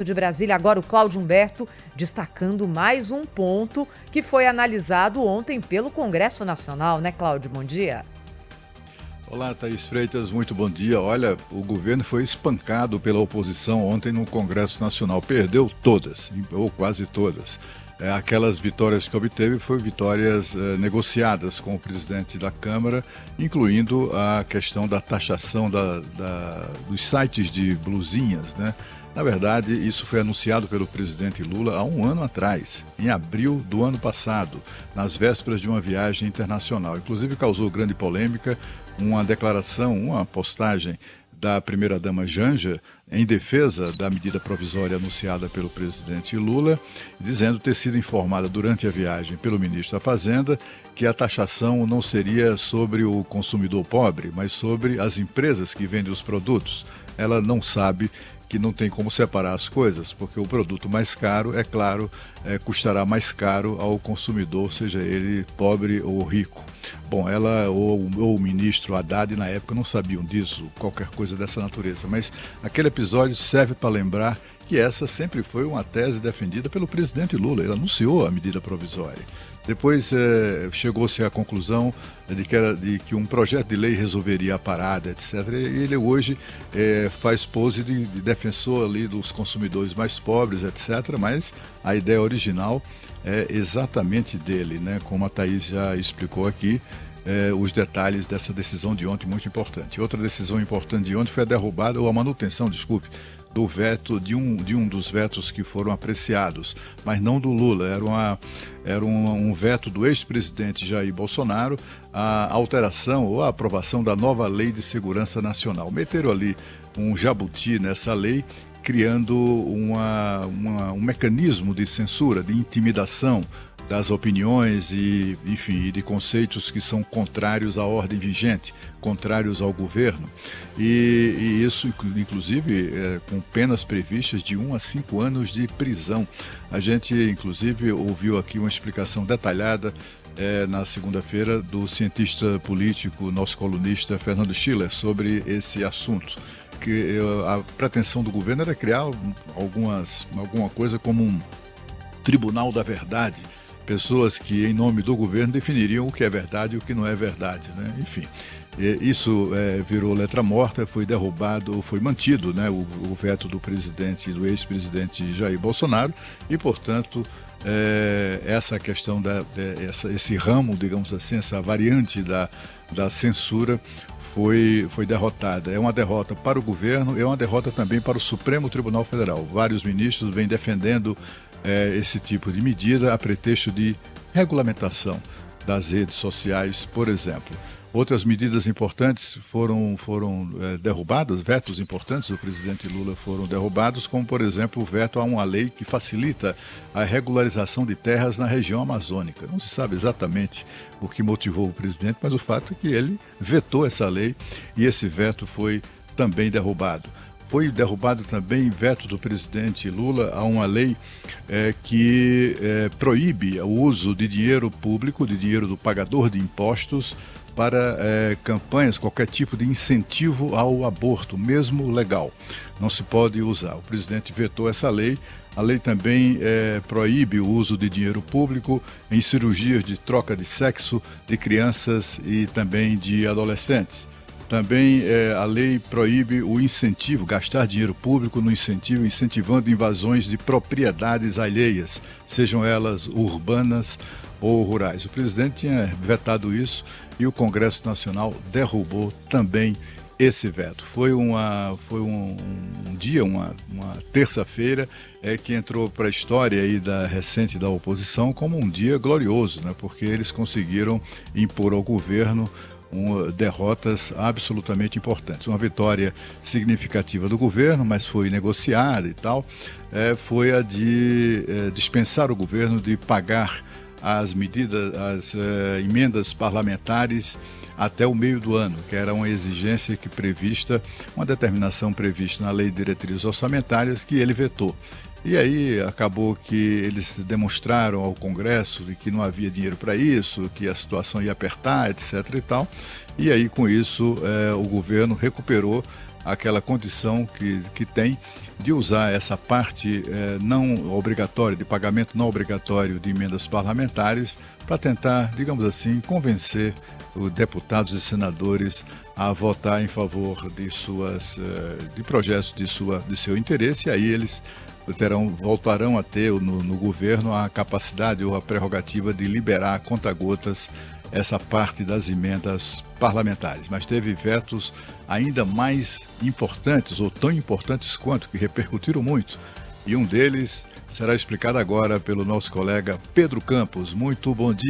De Brasília, agora o Cláudio Humberto, destacando mais um ponto que foi analisado ontem pelo Congresso Nacional, né, Cláudio? Bom dia. Olá, Thaís Freitas, muito bom dia. Olha, o governo foi espancado pela oposição ontem no Congresso Nacional. Perdeu todas, ou quase todas. Aquelas vitórias que obteve foram vitórias negociadas com o presidente da Câmara, incluindo a questão da taxação dos sites de blusinhas, né? Na verdade, isso foi anunciado pelo presidente Lula há um ano atrás, em abril do ano passado, nas vésperas de uma viagem internacional. Inclusive causou grande polêmica uma declaração, uma postagem da primeira-dama Janja em defesa da medida provisória anunciada pelo presidente Lula, dizendo ter sido informada durante a viagem pelo ministro da Fazenda que a taxação não seria sobre o consumidor pobre, mas sobre as empresas que vendem os produtos. Ela não sabe que não tem como separar as coisas, porque o produto mais caro, é claro, custará mais caro ao consumidor, seja ele pobre ou rico. Bom, ela ou o ministro Haddad, na época, não sabiam disso, qualquer coisa dessa natureza, mas aquele episódio serve para lembrar que essa sempre foi uma tese defendida pelo presidente Lula. Ele anunciou a medida provisória. Depois chegou-se à conclusão de que um projeto de lei resolveria a parada, etc. E ele hoje faz pose de defensor ali dos consumidores mais pobres, etc. Mas a ideia original é exatamente dele, né? Como a Thaís já explicou aqui, os detalhes dessa decisão de ontem, muito importante. Outra decisão importante de ontem foi a derrubada, ou a manutenção, desculpe, do veto, de um dos vetos que foram apreciados, mas não do Lula, era um veto do ex-presidente Jair Bolsonaro, a alteração ou a aprovação da nova Lei de Segurança Nacional. Meteram ali um jabuti nessa lei, criando um mecanismo de censura, de intimidação das opiniões e, enfim, de conceitos que são contrários à ordem vigente, contrários ao governo. E isso, inclusive, com penas previstas de 1 a 5 anos de prisão. A gente, inclusive, ouviu aqui uma explicação detalhada na segunda-feira do cientista político, nosso colunista Fernando Schiller, sobre esse assunto. Que a pretensão do governo era criar alguma coisa como um tribunal da verdade, pessoas que, em nome do governo, definiriam o que é verdade e o que não é verdade, né? Enfim, isso virou letra morta, foi derrubado, foi mantido, né, o veto do ex-presidente Jair Bolsonaro e, portanto, essa questão, esse ramo, digamos assim, essa variante da censura foi derrotada. É uma derrota para o governo, é uma derrota também para o Supremo Tribunal Federal. Vários ministros vêm defendendo esse tipo de medida a pretexto de regulamentação das redes sociais, por exemplo. Outras medidas importantes foram derrubadas, vetos importantes do presidente Lula foram derrubados, como, por exemplo, o veto a uma lei que facilita a regularização de terras na região amazônica. Não se sabe exatamente o que motivou o presidente, mas o fato é que ele vetou essa lei e esse veto foi também derrubado. Foi derrubado também veto do presidente Lula a uma lei que proíbe o uso de dinheiro público, de dinheiro do pagador de impostos, para campanhas, qualquer tipo de incentivo ao aborto, mesmo legal. Não se pode usar. O presidente vetou essa lei. A lei também proíbe o uso de dinheiro público em cirurgias de troca de sexo de crianças e também de adolescentes. Também a lei proíbe o incentivo, gastar dinheiro público no incentivo, incentivando invasões de propriedades alheias, sejam elas urbanas ou rurais. O presidente tinha vetado isso e o Congresso Nacional derrubou também esse veto. Foi um dia, uma terça-feira, que entrou para a história aí recente da oposição como um dia glorioso, né? Porque eles conseguiram impor ao governo derrotas absolutamente importantes. Uma vitória significativa do governo, mas foi negociada e tal, foi a de dispensar o governo de pagar as emendas parlamentares até o meio do ano, que era uma exigência uma determinação prevista na Lei de Diretrizes Orçamentárias que ele vetou. E aí acabou que eles demonstraram ao Congresso de que não havia dinheiro para isso, que a situação ia apertar, etc. e tal. E aí, com isso, o governo recuperou aquela condição que tem de usar essa parte não obrigatória, de pagamento não obrigatório de emendas parlamentares, para tentar, digamos assim, convencer os deputados e senadores a votar em favor de projetos de seu interesse, e aí eles voltarão a ter no governo a capacidade ou a prerrogativa de liberar a conta-gotas essa parte das emendas parlamentares. Mas teve vetos ainda mais importantes, ou tão importantes quanto, que repercutiram muito. E um deles será explicado agora pelo nosso colega Pedro Campos. Muito bom dia.